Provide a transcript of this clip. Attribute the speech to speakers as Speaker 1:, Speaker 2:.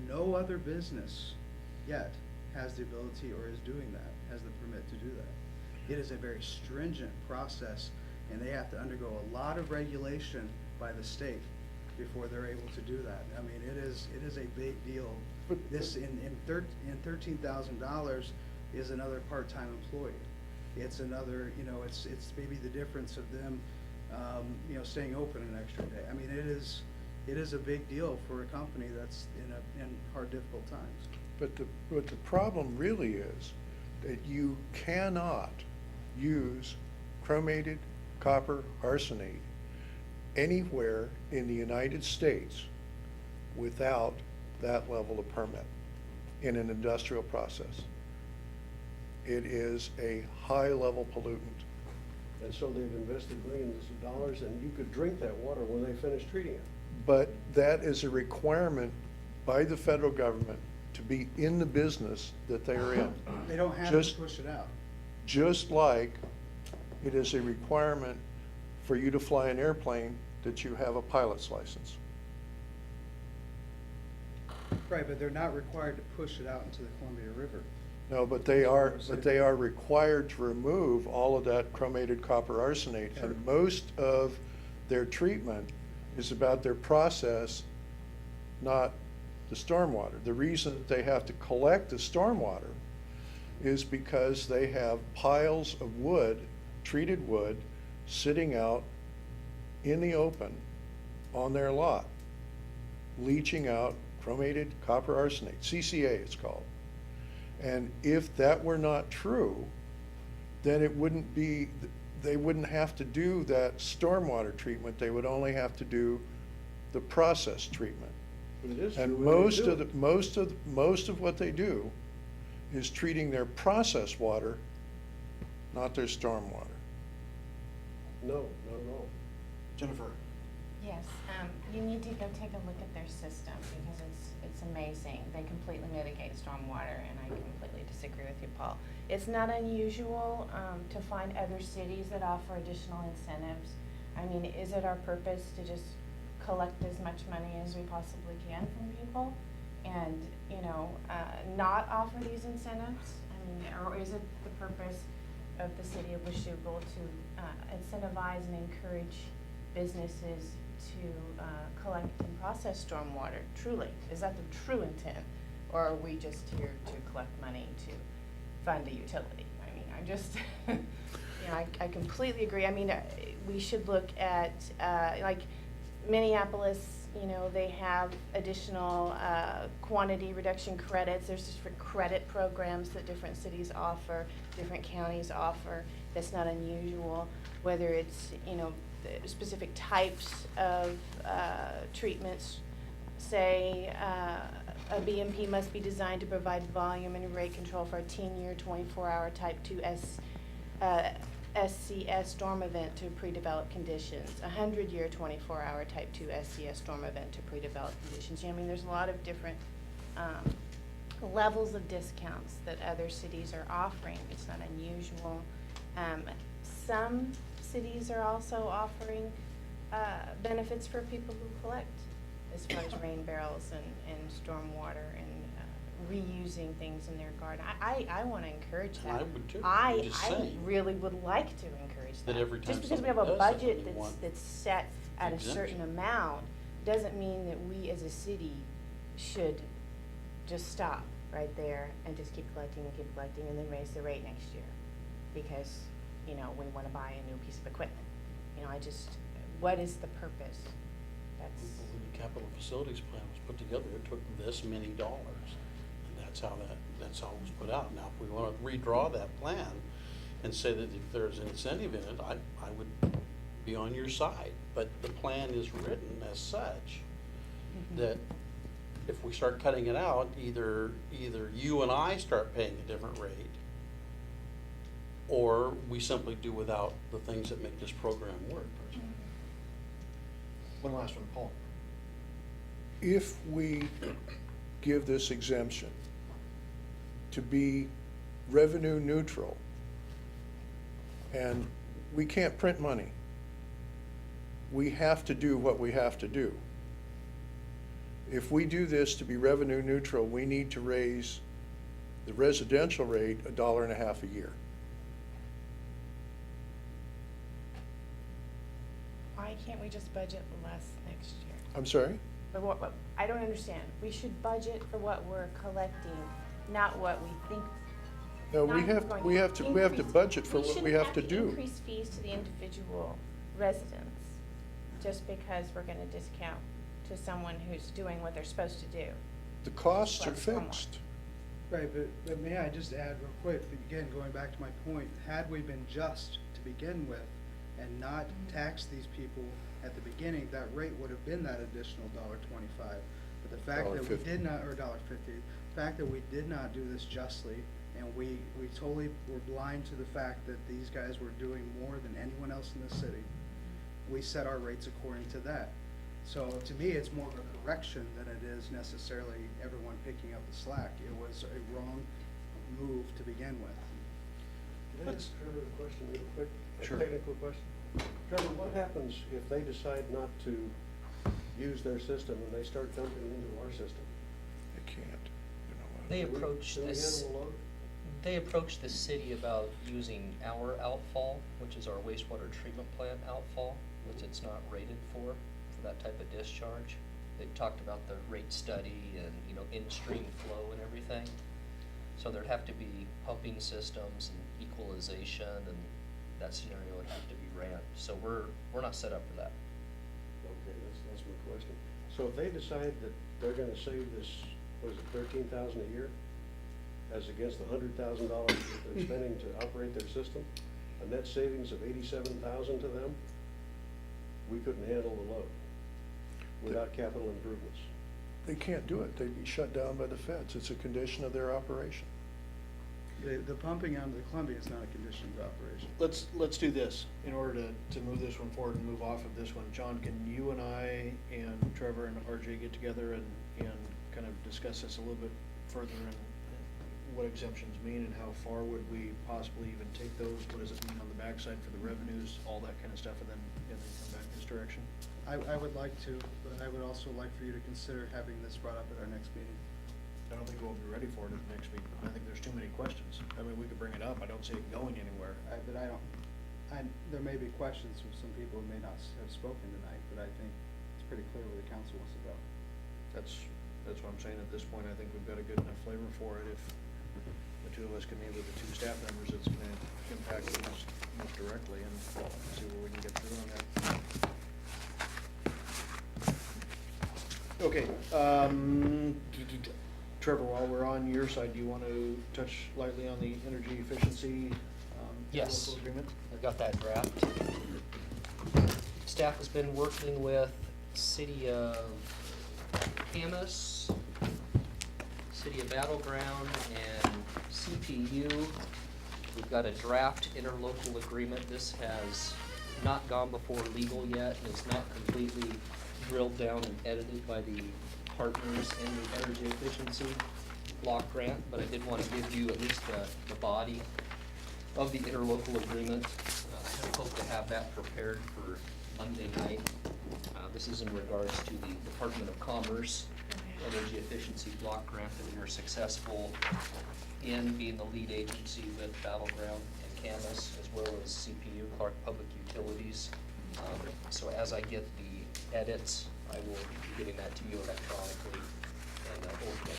Speaker 1: No other business yet has the ability or is doing that, has the permit to do that. It is a very stringent process, and they have to undergo a lot of regulation by the state before they're able to do that. I mean, it is a big deal. This, in $13,000 is another part-time employee. It's another, you know, it's maybe the difference of them, you know, staying open an extra day. I mean, it is a big deal for a company that's in hard, difficult times.
Speaker 2: But the problem really is that you cannot use chromated copper arsenate anywhere in the United States without that level of permit in an industrial process. It is a high-level pollutant.
Speaker 3: And so they've invested millions of dollars, and you could drink that water when they finish treating it.
Speaker 2: But that is a requirement by the federal government to be in the business that they are in.
Speaker 1: They don't have
Speaker 2: Just-
Speaker 1: to push it out.
Speaker 2: Just like it is a requirement for you to fly an airplane that you have a pilot's license.
Speaker 1: Right, but they're not required to push it out into the Columbia River.
Speaker 2: No, but they are required to remove all of that chromated copper arsenate.
Speaker 1: Sure.
Speaker 2: And most of their treatment is about their process, not the stormwater. The reason that they have to collect the stormwater is because they have piles of wood, treated wood, sitting out in the open on their lot, leaching out chromated copper arsenate, CCA it's called. And if that were not true, then it wouldn't be, they wouldn't have to do that stormwater treatment. They would only have to do the process treatment.
Speaker 3: But it is true
Speaker 2: And
Speaker 3: when they
Speaker 2: most
Speaker 3: do
Speaker 2: of
Speaker 3: it.
Speaker 2: most of what they do is treating their process water, not their stormwater.
Speaker 3: No, not at all.
Speaker 4: Jennifer?
Speaker 5: Yes, you need to go take a look at their system because it's amazing. They completely mitigate stormwater, and I completely disagree with you, Paul. It's not unusual to find other cities that offer additional incentives. I mean, is it our purpose to just collect as much money as we possibly can from people and, you know, not offer these incentives? I mean, or is it the purpose of the city of Washougal to incentivize and encourage businesses to collect and process stormwater? Truly, is that the true intent? Or are we just here to collect money to fund a utility? I mean, I'm just, you know, I completely agree. I mean, we should look at, like Minneapolis, you know, they have additional quantity reduction credits. There's different credit programs that different cities offer, different counties offer. That's not unusual, whether it's, you know, the specific types of treatments. Say a BMP must be designed to provide volume and rate control for a 10-year, 24-hour Type 2 SCS storm event to pre-developed conditions, a 100-year, 24-hour Type 2 SCS storm event to pre-developed conditions. You know, I mean, there's a lot of different levels of discounts that other cities are offering. It's not unusual. Some cities are also offering benefits for people who collect, as far as rain barrels and storm water and reusing things in their garden. I want to encourage that.
Speaker 4: I would too.
Speaker 5: I
Speaker 4: I'm just saying.
Speaker 5: really would like to encourage that.
Speaker 4: That every time
Speaker 5: Just because we have a
Speaker 4: somebody does
Speaker 5: budget
Speaker 4: something, you want
Speaker 5: that's set at a certain
Speaker 4: exemption.
Speaker 5: amount, doesn't mean that we as a city should just stop right there and just keep collecting and then raise the rate next year. Because, you know, we want to buy a new piece of equipment. You know, what is the purpose? That's,
Speaker 4: When the capital facilities plan was put together, it took this many dollars. And that's how it was put out. Now, if we want to redraw that plan and say that if there's an incentive in it, I would be on your side. But the plan is written as such that if we start cutting it out, either you and I start paying a different rate, or we simply do without the things that make this program work.
Speaker 6: One last one, Paul.
Speaker 2: If we give this exemption to be revenue neutral, and we can't print money, we have to do what we have to do. if we do this to be revenue neutral, we need to raise the residential rate $1.50 a year.
Speaker 5: Why can't we just budget less next year?
Speaker 2: I'm sorry?
Speaker 5: But what, I don't understand. We should budget for what we're collecting, not what we think.
Speaker 2: No,
Speaker 5: not
Speaker 2: we
Speaker 5: if we're
Speaker 2: have,
Speaker 5: going
Speaker 2: we have to, we have to
Speaker 5: increase-
Speaker 2: budget for what we
Speaker 5: shouldn't
Speaker 2: have to do.
Speaker 5: increase fees to the individual residents just because we're gonna discount to someone who's doing what they're supposed to do.
Speaker 2: The costs are
Speaker 5: Plus stormwater.
Speaker 2: fixed.
Speaker 1: Right, but may I just add real quick, again, going back to my point, had we been just to begin with and not tax these people at the beginning, that rate would have been that additional $1.25. But the fact that we
Speaker 2: $1.50.
Speaker 1: did not, or $1.50, the fact that we did not do this justly, and we totally were blind to the fact that these guys were doing more than anyone else in the city, we set our rates according to that. So to me, it's more of a correction than it is necessarily everyone picking up the slack. It was a wrong move to begin with.
Speaker 3: Can I ask Trevor a question real quick? A
Speaker 4: Sure.
Speaker 3: technical question? Trevor, what happens if they decide not to use their system and they start dumping into our system?
Speaker 2: They can't, you know what?
Speaker 6: They
Speaker 3: Do we-
Speaker 6: approach
Speaker 3: do we
Speaker 6: this,
Speaker 3: handle the load?
Speaker 6: they approach the city about using our outfall, which is our wastewater treatment plant outfall, which it's not rated for that type of discharge. They talked about the rate study and, you know, in-stream flow and everything. So there'd have to be pumping systems and equalization, and that scenario would have to be ran. So we're not set up for that.
Speaker 3: Okay, that's my question. So if they decide that they're gonna save this, what is it, 13,000 a year? As against the $100,000 that they're spending to operate their system, a net savings of 87,000 to them, we couldn't handle the load without capital improvements.
Speaker 2: They can't do it. They'd be shut down by the feds. It's a condition of their operation.
Speaker 1: The pumping out of the Columbia is not a condition of operation.
Speaker 7: Let's do this, in order to move this one forward and move off of this one. John, can you and I and Trevor and RJ get together and kind of discuss this a little bit further, and what exemptions mean and how far would we possibly even take those? What does it mean on the backside for the revenues, all that kind of stuff, and then come back this direction?
Speaker 1: I would like to, but I would also like for you to consider having this brought up at our next meeting.
Speaker 7: I don't think we'll be ready for it at the next meeting. I think there's too many questions. I mean, we could bring it up. I don't see it going anywhere.
Speaker 1: But there may be questions from some people who may not have spoken tonight, but I think it's pretty clear where the council wants to go.
Speaker 7: That's what I'm saying. At this point, I think we've got a good enough flavor for it. If the two of us can meet with the two staff members, it's gonna impact it most directly, and see where we can get through on that. Okay, Trevor, while we're on your side, do you want to touch lightly on the energy efficiency,
Speaker 6: Yes.
Speaker 7: local agreement?
Speaker 6: I got that draft. Staff has been working with City of Camas, City of Battleground, and CPU. We've got a draft interlocal agreement. This has not gone before legal yet, and it's not completely drilled down and edited by the partners in the energy efficiency block grant, but I did want to give you at least the body of the interlocal agreement. I hope to have that prepared for Monday night. This is in regards to the Department of Commerce energy efficiency block grant that we were successful in, being the lead agency with Battleground and Camas, as well as CPU, Clark Public Utilities. So as I get the edits, I will be getting that to you electronically, and ultimately